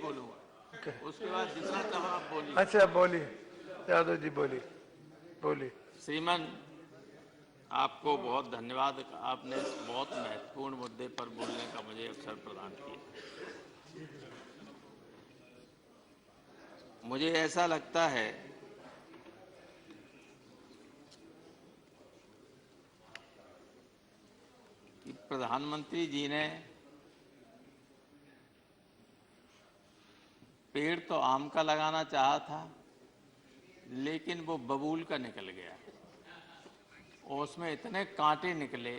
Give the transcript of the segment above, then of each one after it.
बोलूंगा, Okay. उसके बाद जितना चाहो आप बोलिए। अच्छा बोलिए, यादव जी बोलिए, बोलिए। श्रीमान, आपको बहुत धन्यवाद, आपने इस बहुत महत्वपूर्ण मुद्दे पर बोलने का मुझे अवसर प्रदान किया। मुझे ऐसा लगता है कि प्रधानमंत्री जी ने पेड़ तो आम का लगाना चाहा था, लेकिन वो बबूल का निकल गया और उसमें इतने कांटे निकले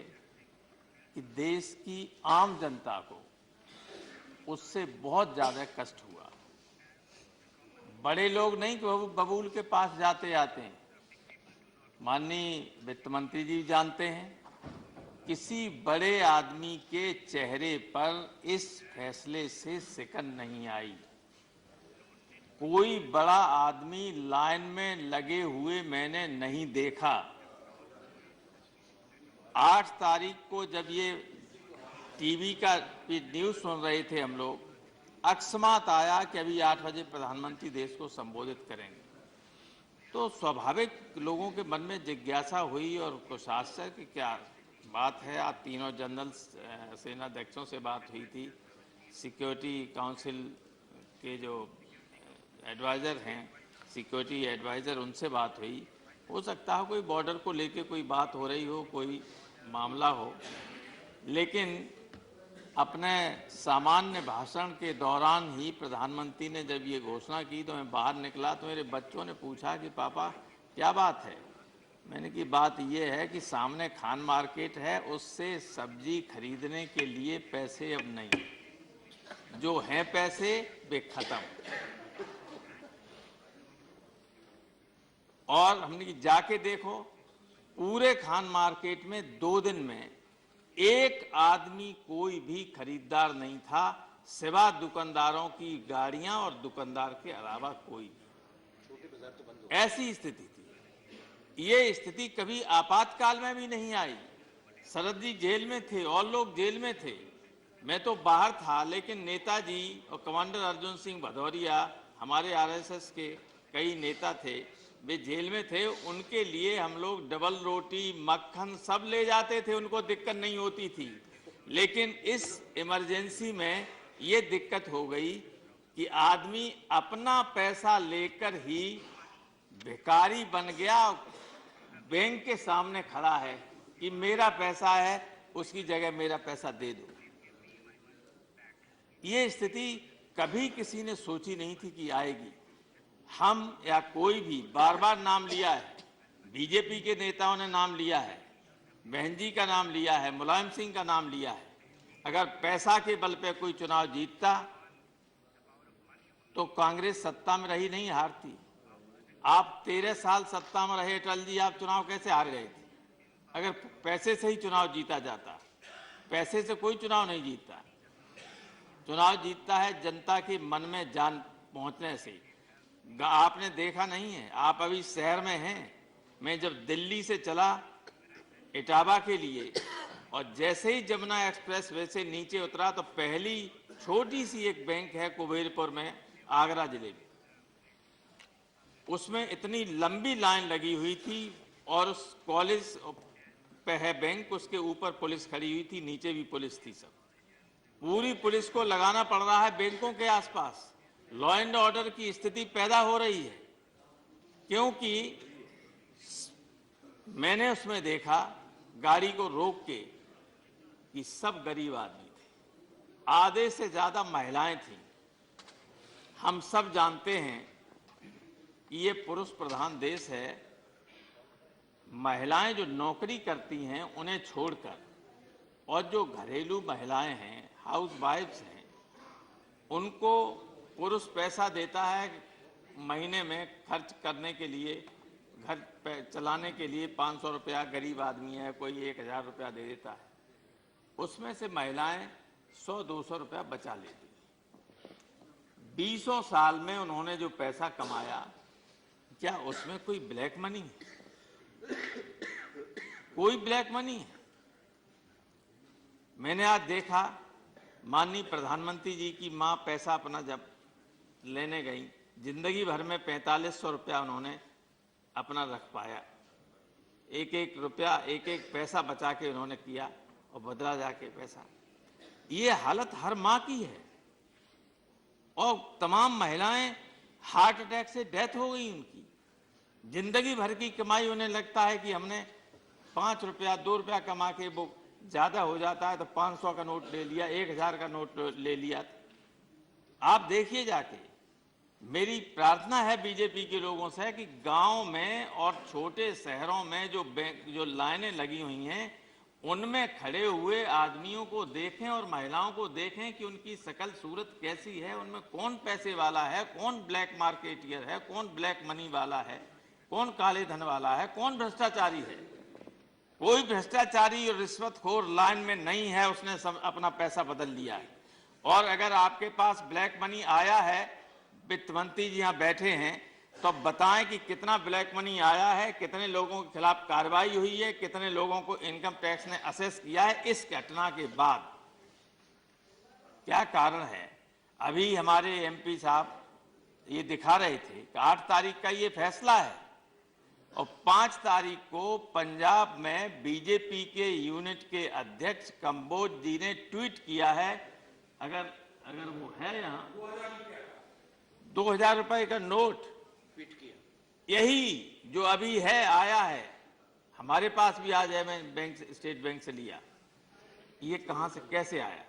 कि देश की आम जनता को उससे बहुत ज्यादा कष्ट हुआ। बड़े लोग नहीं कि बबूल के पास जाते आते हैं। माननीय वित्त मंत्री जी जानते हैं, किसी बड़े आदमी के चेहरे पर इस फैसले से सिकन नहीं आई। कोई बड़ा आदमी लाइन में लगे हुए मैंने नहीं देखा। 8 तारीख को जब ये टीवी का न्यूज सुन रहे थे हम लोग, अकस्मात आया कि अभी 8 बजे प्रधानमंत्री देश को संबोधित करेंगे, तो स्वाभाविक लोगों के मन में जिज्ञासा हुई और कुछ आश्चर्य कि क्या बात है। आप तीनों जनरल सेनाध्यक्षों से बात हुई थी, सिक्योरिटी काउंसिल के जो एडवाइज़र हैं, सिक्योरिटी एडवाइज़र, उनसे बात हुई। हो सकता है कोई बॉर्डर को लेके कोई बात हो रही हो, कोई मामला हो, लेकिन अपने सामान्य भाषण के दौरान ही प्रधानमंत्री ने जब ये घोषणा की तो मैं बाहर निकला तो मेरे बच्चों ने पूछा कि पापा क्या बात है। मैंने की बात ये है कि सामने खान मार्केट है, उससे सब्जी खरीदने के लिए पैसे अब नहीं, जो हैं पैसे वे खत्म। और हमने जाके देखो, पूरे खान मार्केट में 2 दिन में एक आदमी कोई भी खरीदार नहीं था, सिवा दुकानदारों की गाड़ियां और दुकानदार के अलावा कोई। ऐसी स्थिति थी। ये स्थिति कभी आपातकाल में भी नहीं आई। शरद जी जेल में थे और लोग जेल में थे, मैं तो बाहर था, लेकिन नेताजी और कमांडर अर्जुन सिंह भदौरिया, हमारे आरएसएस के कई नेता थे, वे जेल में थे। उनके लिए हम लोग डबल रोटी मक्खन सब ले जाते थे, उनको दिक्कत नहीं होती थी। लेकिन इस इमरजेंसी में ये दिक्कत हो गई कि आदमी अपना पैसा लेकर ही भिखारी बन गया, बैंक के सामने खड़ा है कि मेरा पैसा है, उसकी जगह मेरा पैसा दे दो। ये स्थिति कभी किसी ने सोची नहीं थी कि आएगी। हम या कोई भी बार बार नाम लिया है, बीजेपी के नेताओं ने नाम लिया है, बहन जी का नाम लिया है, मुलायम सिंह का नाम लिया है। अगर पैसा के बल पे कोई चुनाव जीतता तो कांग्रेस सत्ता में रही नहीं, हारती। आप 13 साल सत्ता में रहे अटल जी, आप चुनाव कैसे हार गए थे? अगर पैसे से ही चुनाव जीता जाता। पैसे से कोई चुनाव नहीं जीतता। चुनाव जीतता है जनता के मन में जान पहुंचने से। आपने देखा नहीं है, आप अभी शहर में हैं। मैं जब दिल्ली से चला इटावा के लिए और जैसे ही जमुना एक्सप्रेस वे से नीचे उतरा तो पहली छोटी सी एक बैंक है कुबेरपुर में, आगरा जिले में, उसमें इतनी लंबी लाइन लगी हुई थी और उस कॉलेज पे है बैंक, उसके ऊपर पुलिस खड़ी हुई थी, नीचे भी पुलिस थी। सब पूरी पुलिस को लगाना पड़ रहा है बैंकों के आसपास। लॉ एंड ऑर्डर की स्थिति पैदा हो रही है, क्योंकि मैंने उसमें देखा गाड़ी को रोक के कि सब गरीब आदमी थे, आधे से ज्यादा महिलाएं थीं। हम सब जानते हैं कि ये पुरुष प्रधान देश है। महिलाएं जो नौकरी करती हैं उन्हें छोड़कर, और जो घरेलू महिलाएं हैं, हाउस वाइफ्स हैं, उनको पुरुष पैसा देता है महीने में खर्च करने के लिए, घर चलाने के लिए 500 रुपया। गरीब आदमी है, कोई 1000 रुपया दे देता है, उसमें से महिलाएं 100-200 रुपया बचा लेती। 20 साल में उन्होंने जो पैसा कमाया, क्या उसमें कोई ब्लैक मनी है? कोई ब्लैक मनी है? मैंने आज देखा माननीय प्रधानमंत्री जी की मां पैसा अपना जब लेने गई, जिंदगी भर में 4500 रुपया उन्होंने अपना रख पाया। एक एक रुपया, एक एक पैसा बचा के उन्होंने किया और बदला जाके पैसा। ये हालत हर माँ की है और तमाम महिलाएं हार्ट अटैक से डेथ हो गई उनकी। जिंदगी भर की कमाई उन्हें लगता है कि हमने 5 रुपया 2 रुपया कमा के, वो ज्यादा हो जाता है तो 500 का नोट ले लिया, 1000 का नोट ले लिया। आप देखिए जाके, मेरी प्रार्थना है बीजेपी के लोगों से कि गांव में और छोटे शहरों में जो लाइनें लगी हुई हैं उनमें खड़े हुए आदमियों को देखें और महिलाओं को देखें कि उनकी शकल सूरत कैसी है, उनमें कौन पैसे वाला है, कौन ब्लैक मार्केटियर है, कौन ब्लैक मनी वाला है, कौन काले धन वाला है, कौन भ्रष्टाचारी है। कोई भ्रष्टाचारी और रिश्वतखोर लाइन में नहीं है, उसने अपना पैसा बदल लिया है। और अगर आपके पास ब्लैक मनी आया है, वित्त मंत्री जी यहाँ बैठे हैं, तो बताएं कि कितना ब्लैक मनी आया है, कितने लोगों के खिलाफ कार्रवाई हुई है, कितने लोगों को इनकम टैक्स ने असेस किया है इस घटना के बाद। क्या कारण है? अभी हमारे एमपी साहब ये दिखा रहे थे कि 8 तारीख का ये फैसला है और 5 तारीख को पंजाब में बीजेपी के यूनिट के अध्यक्ष कंबोज जी ने ट्वीट किया है, अगर वो है यहाँ, 2000 रुपए का नोट ट्वीट किया, यही जो अभी है, आया है हमारे पास भी, आज है, मैं बैंक से, स्टेट बैंक से लिया। ये कहां से कैसे आया?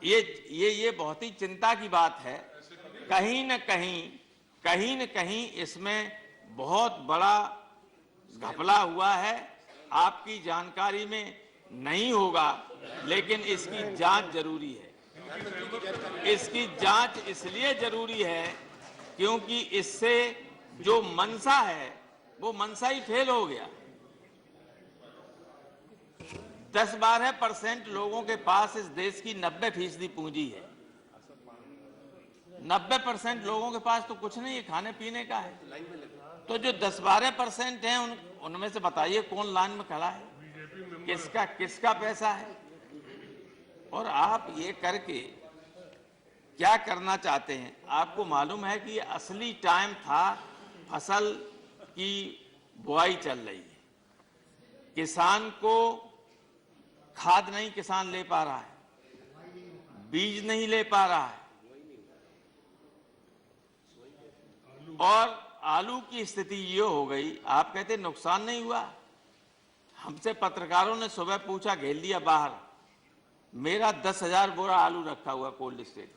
ये बहुत ही चिंता की बात है। कहीं न कहीं इसमें बहुत बड़ा घपला हुआ है। आपकी जानकारी में नहीं होगा, लेकिन इसकी जांच जरूरी है। इसकी जांच इसलिए जरूरी है क्योंकि इससे जो मंशा है वो मंशा ही फेल हो गया। 10-12% लोगों के पास इस देश की 90% पूंजी है। 90% लोगों के पास तो कुछ नहीं है, खाने पीने का है। तो जो 10-12% हैं उनमें से बताइए कौन लाइन में खड़ा है, किसका पैसा है। और आप ये करके क्या करना चाहते हैं? आपको मालूम है कि असली टाइम था, फसल की बुआई चल रही है, किसान को खाद नहीं किसान ले पा रहा है, बीज नहीं ले पा रहा है, और आलू की स्थिति ये हो गई। आप कहते नुकसान नहीं हुआ? हमसे पत्रकारों ने सुबह पूछा, घेर लिया बाहर, मेरा 10,000 बोरा आलू रखा हुआ कोल्ड स्टोरेज,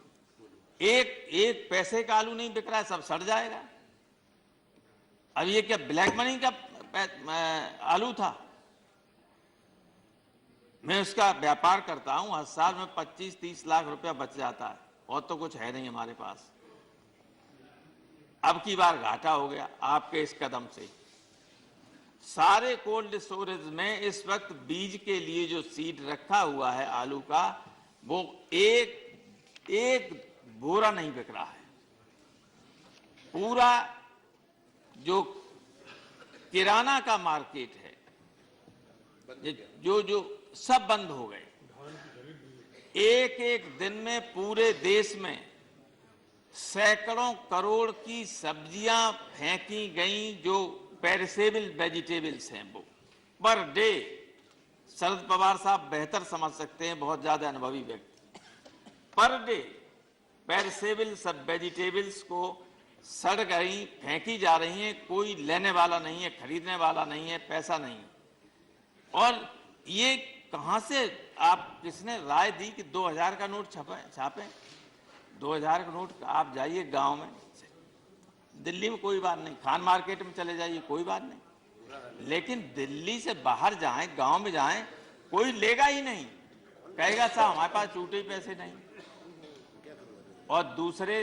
एक पैसे का आलू नहीं बिक रहा है, सब सड़ जाएगा। अब ये क्या ब्लैक मनी का आलू था? मैं उसका व्यापार करता हूं, हर साल में 25-30 लाख रुपया बच जाता है, और तो कुछ है नहीं हमारे पास। अब की बार घाटा हो गया आपके इस कदम से। सारे कोल्ड स्टोरेज में इस वक्त बीज के लिए जो सीड रखा हुआ है आलू का, वो एक बोरा नहीं बिक रहा है। पूरा जो किराना का मार्केट है, जो सब बंद हो गए। एक दिन में पूरे देश में सैकड़ों करोड़ की सब्जियां फेंकी गईं, जो पेरिसेबल वेजिटेबल्स हैं, वो पर डे। शरद पवार साहब बेहतर समझ सकते हैं, बहुत ज्यादा अनुभवी व्यक्ति। पर डे पेरिसेबल सब वेजिटेबल्स को सड़ गई, फेंकी जा रही हैं, कोई लेने वाला नहीं है, खरीदने वाला नहीं है, पैसा नहीं। और ये कहां से, आप किसने राय दी कि 2000 का नोट छापें? 2000 का नोट आप जाइए गांव में, दिल्ली में कोई बात नहीं, खान मार्केट में चले जाइए, कोई बात नहीं, लेकिन दिल्ली से बाहर जाएं, गांव में जाएं, कोई लेगा ही नहीं, कहेगा साहब हमारे पास छूटे पैसे नहीं। और दूसरे,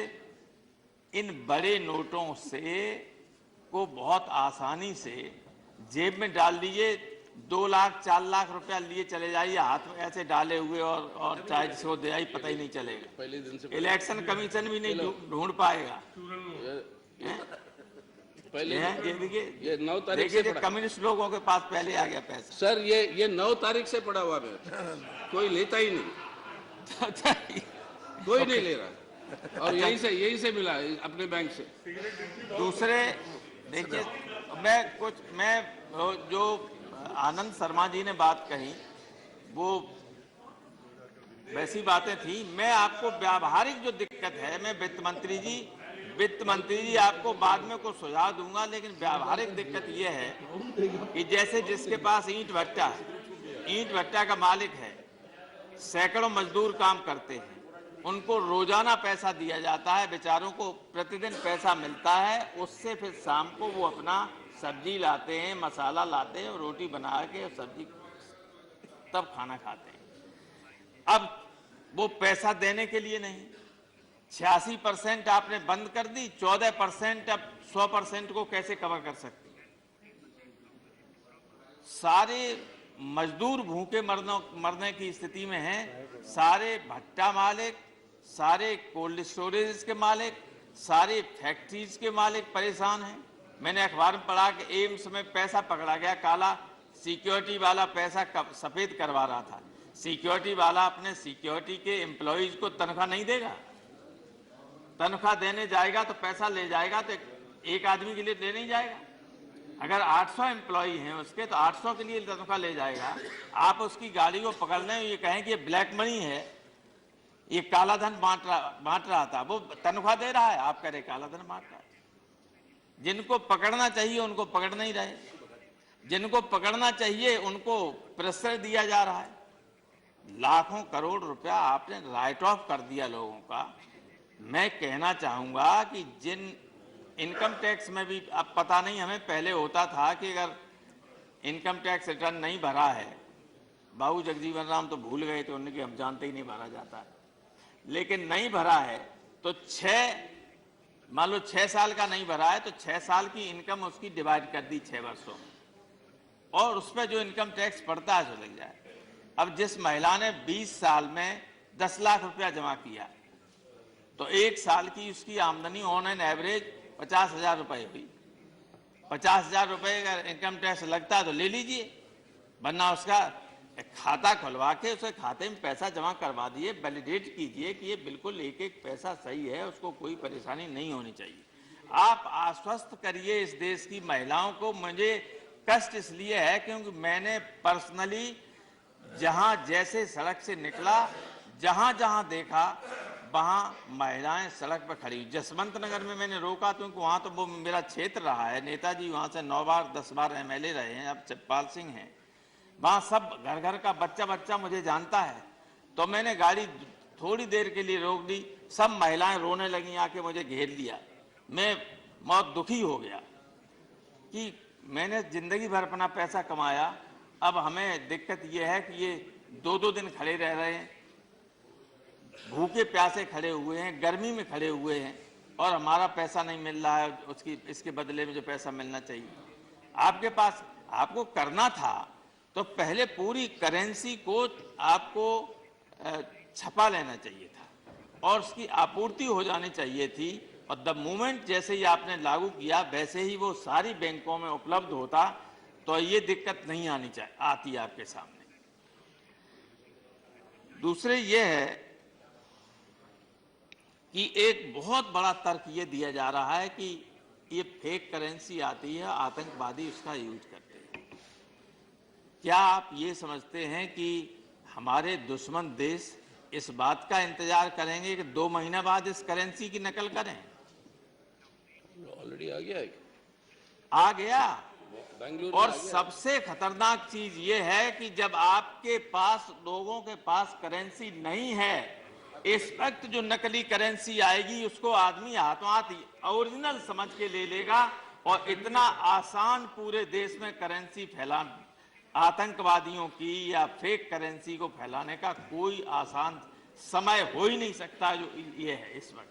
इन बड़े नोटों से को बहुत आसानी से जेब में डाल दीजिए, 2 लाख 4 लाख रुपया लिए चले जाइए, हाथ में ऐसे डाले हुए, और चाहे जिसको दे आई पता ही नहीं चलेगा। इलेक्शन कमीशन भी नहीं ढूंढ पाएगा। पहले ये 9 तारीख से कम्युनिस्ट लोगों के पास पहले आ गया पैसा। सर, ये 9 तारीख से पड़ा हुआ है, कोई लेता ही नहीं, कोई नहीं ले रहा। और यही से मिला है, अपने बैंक से। दूसरे देखिए, मैं जो आनंद शर्मा जी ने बात कही वो वैसी बातें थी। मैं आपको व्यावहारिक जो दिक्कत है, मैं वित्त मंत्री जी आपको बाद में कुछ सुझाव दूंगा, लेकिन व्यावहारिक दिक्कत यह है कि जैसे जिसके पास ईंट भट्टा का मालिक है, सैकड़ों मजदूर काम करते हैं, उनको रोजाना पैसा दिया जाता है, बेचारों को प्रतिदिन पैसा मिलता है, उससे फिर शाम को वो अपना सब्जी लाते हैं, मसाला लाते हैं, रोटी बना के सब्जी तब खाना खाते हैं। अब वो पैसा देने के लिए नहीं, 86% आपने बंद कर दी, 14% अब 100% को कैसे कवर कर सकती? सारे मजदूर भूखे मरने की स्थिति में हैं, सारे भट्टा मालिक, सारे कोल्ड स्टोरेज के मालिक, सारे फैक्ट्रीज के मालिक परेशान हैं। मैंने अखबार में पढ़ा कि एम्स में पैसा पकड़ा गया काला, सिक्योरिटी वाला पैसा सफेद करवा रहा था। सिक्योरिटी वाला अपने सिक्योरिटी के एम्प्लॉइज को तनख्वाह नहीं देगा, तनख्वाह देने जाएगा तो पैसा ले जाएगा तो एक आदमी के लिए ले नहीं जाएगा। अगर 800 एम्प्लॉई हैं उसके, तो 800 के लिए तनख्वाह ले जाएगा। आप उसकी गाड़ी को पकड़ने ये कहें कि ये ब्लैक मनी है, ये काला धन बांट रहा था, वो तनख्वाह दे रहा है, आप कह रहे काला धन बांट रहा है। जिनको पकड़ना चाहिए उनको पकड़ नहीं रहे, जिनको पकड़ना चाहिए उनको प्रेशर दिया जा रहा है। लाखों करोड़ रुपया आपने राइट ऑफ कर दिया लोगों का। मैं कहना चाहूंगा कि जिन इनकम टैक्स में भी, अब पता नहीं, हमें पहले होता था कि अगर इनकम टैक्स रिटर्न नहीं भरा है, बाबू जगजीवन राम तो भूल गए थे, उनके हम जानते ही नहीं भरा जाता है, लेकिन नहीं भरा है तो मान लो 6 साल का नहीं भरा है तो 6 साल की इनकम उसकी डिवाइड कर दी 6 वर्षों में, और उस पर जो इनकम टैक्स पड़ता है जो लग जाए। अब जिस महिला ने 20 साल में 10 लाख रुपया जमा किया तो 1 साल की उसकी आमदनी ऑन एन एवरेज 50,000 रुपए हुई। 50,000 रुपए का इनकम टैक्स लगता है तो ले लीजिए, वरना उसका खाता खुलवा के उसके खाते में पैसा जमा करवा दिए, वैलिडेट कीजिए कि ये बिल्कुल एक एक पैसा सही है, उसको कोई परेशानी नहीं होनी चाहिए। आप आश्वस्त करिए इस देश की महिलाओं को। मुझे कष्ट इसलिए है क्योंकि मैंने पर्सनली जहां जैसे सड़क से निकला, जहां जहां देखा वहां महिलाएं सड़क पर खड़ी। जसवंत नगर में मैंने रोका क्योंकि वहां तो वो मेरा क्षेत्र रहा है, नेताजी वहां से 9 बार 10 बार MLA रहे हैं, अब चप्पाल सिंह हैं, वहां सब घर घर का बच्चा मुझे जानता है। तो मैंने गाड़ी थोड़ी देर के लिए रोक दी, सब महिलाएं रोने लगी, आके मुझे घेर लिया। मैं बहुत दुखी हो गया कि मैंने जिंदगी भर अपना पैसा कमाया, अब हमें दिक्कत यह है कि ये 2-2 दिन खड़े रह रहे हैं, भूखे प्यासे खड़े हुए हैं, गर्मी में खड़े हुए हैं, और हमारा पैसा नहीं मिल रहा है इसके बदले में जो पैसा मिलना चाहिए। आपके पास, आपको करना था तो पहले पूरी करेंसी को आपको छपा लेना चाहिए था और उसकी आपूर्ति हो जानी चाहिए थी, और द मोमेंट जैसे ही आपने लागू किया वैसे ही वो सारी बैंकों में उपलब्ध होता तो ये दिक्कत नहीं आती आपके सामने। दूसरे ये है कि एक बहुत बड़ा तर्क ये दिया जा रहा है कि ये फेक करेंसी आती है, आतंकवादी उसका यूज करते हैं। क्या आप ये समझते हैं कि हमारे दुश्मन देश इस बात का इंतजार करेंगे कि 2 महीना बाद इस करेंसी की नकल करें? ऑलरेडी आ गया है, आ गया। बेंगलुरु और में आ गया। सबसे खतरनाक चीज ये है कि जब आपके पास, लोगों के पास करेंसी नहीं है, इस वक्त जो नकली करेंसी आएगी उसको आदमी हाथों हाथ ओरिजिनल समझ के ले लेगा, और इतना आसान पूरे देश में करेंसी फैलाना, आतंकवादियों की या फेक करेंसी को फैलाने का कोई आसान समय हो ही नहीं सकता जो ये है इस वक्त।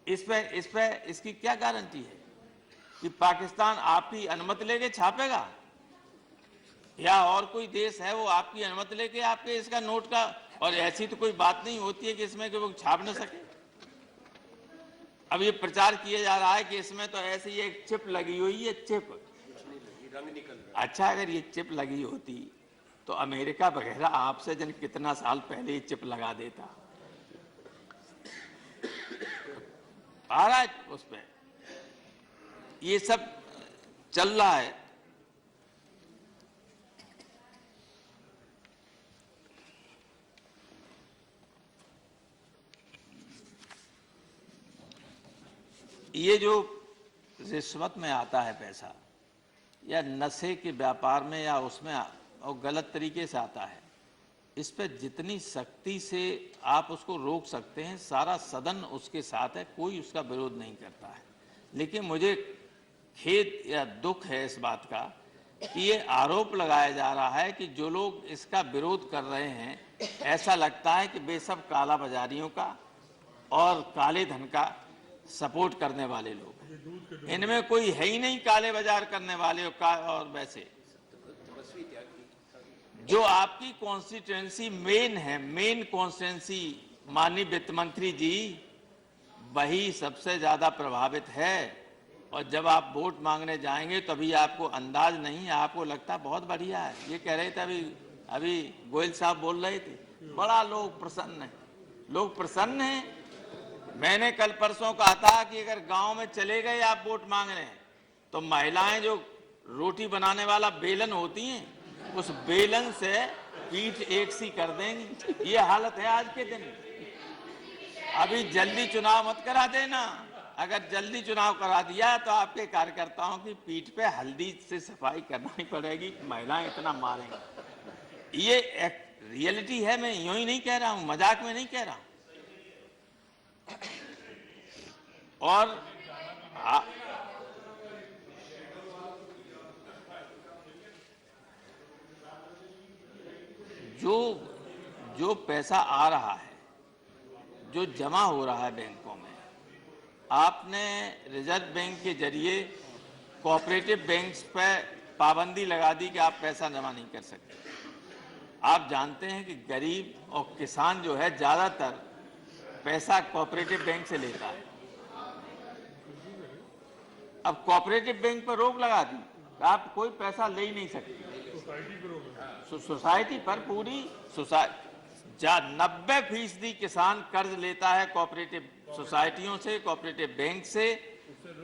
इस पे इसकी क्या गारंटी है कि पाकिस्तान आपकी अनुमति लेके छापेगा, या और कोई देश है वो आपकी अनुमति लेके आपके इसका नोट का? और ऐसी तो कोई बात नहीं होती है कि इसमें कि वो छाप न सके। अब ये प्रचार किया जा रहा है कि इसमें तो ऐसी एक चिप लगी हुई है, चिप। अच्छा, अगर ये चिप लगी होती तो अमेरिका वगैरह आपसे जन कितना साल पहले ये चिप लगा देता। आ रहा है उस पे, ये सब चल रहा है। ये जो रिश्वत में आता है पैसा, या नशे के व्यापार में या उसमें और गलत तरीके से आता है, इस पे जितनी सख्ती से आप उसको रोक सकते हैं, सारा सदन उसके साथ है, कोई उसका विरोध नहीं करता है। लेकिन मुझे खेद या दुख है इस बात का कि ये आरोप लगाया जा रहा है कि जो लोग इसका विरोध कर रहे हैं, ऐसा लगता है कि वे सब काला बाजारियों का और काले धन का सपोर्ट करने वाले लोग, इनमें कोई है ही नहीं काले बाजार करने वाले और वैसे जो आपकी कॉन्स्टिट्यूएंसी मेन है, मेन कॉन्स्टिट्यूएंसी माननीय वित्त मंत्री जी, वही सबसे ज्यादा प्रभावित है। और जब आप वोट मांगने जाएंगे तभी आपको अंदाज नहीं, आपको लगता बहुत बढ़िया है। ये कह रहे थे अभी गोयल साहब बोल रहे थे, बड़ा लोग प्रसन्न है, लोग प्रसन्न हैं। मैंने कल परसों कहा था कि अगर गांव में चले गए आप वोट मांगने, तो महिलाएं जो रोटी बनाने वाला बेलन होती हैं, उस बेलन से पीठ एक सी कर देंगी। ये हालत है आज के दिन। अभी जल्दी चुनाव मत करा देना, अगर जल्दी चुनाव करा दिया तो आपके कार्यकर्ताओं की पीठ पे हल्दी से सफाई करनी पड़ेगी, महिलाएं इतना मारेंगी। ये एक रियलिटी है, मैं यूं ही नहीं कह रहा हूं, मजाक में नहीं कह रहा हूं। और जो पैसा आ रहा है, जो जमा हो रहा है बैंकों में, आपने रिजर्व बैंक के जरिए कोऑपरेटिव बैंक्स पे पाबंदी लगा दी कि आप पैसा जमा नहीं कर सकते। आप जानते हैं कि गरीब और किसान जो है ज्यादातर पैसा कोऑपरेटिव बैंक से लेता है। अब कोऑपरेटिव बैंक पर रोक लगा दी, आप कोई पैसा ले ही नहीं सकते। सोसाइटी पर पूरी सोसाइटी 90% किसान कर्ज लेता है कोऑपरेटिव सोसाइटियों से, कोऑपरेटिव बैंक से।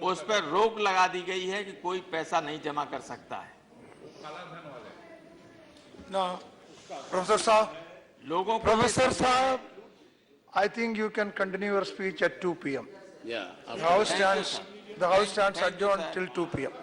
उस पर रोक लगा दी गई है कि कोई पैसा नहीं जमा कर सकता है। No, Professor Saab. लोगों को Professor Saab, I think you can continue your speech at 2 p.m. Yeah. The House stands Thank you, adjourned sir. till 2 p.m.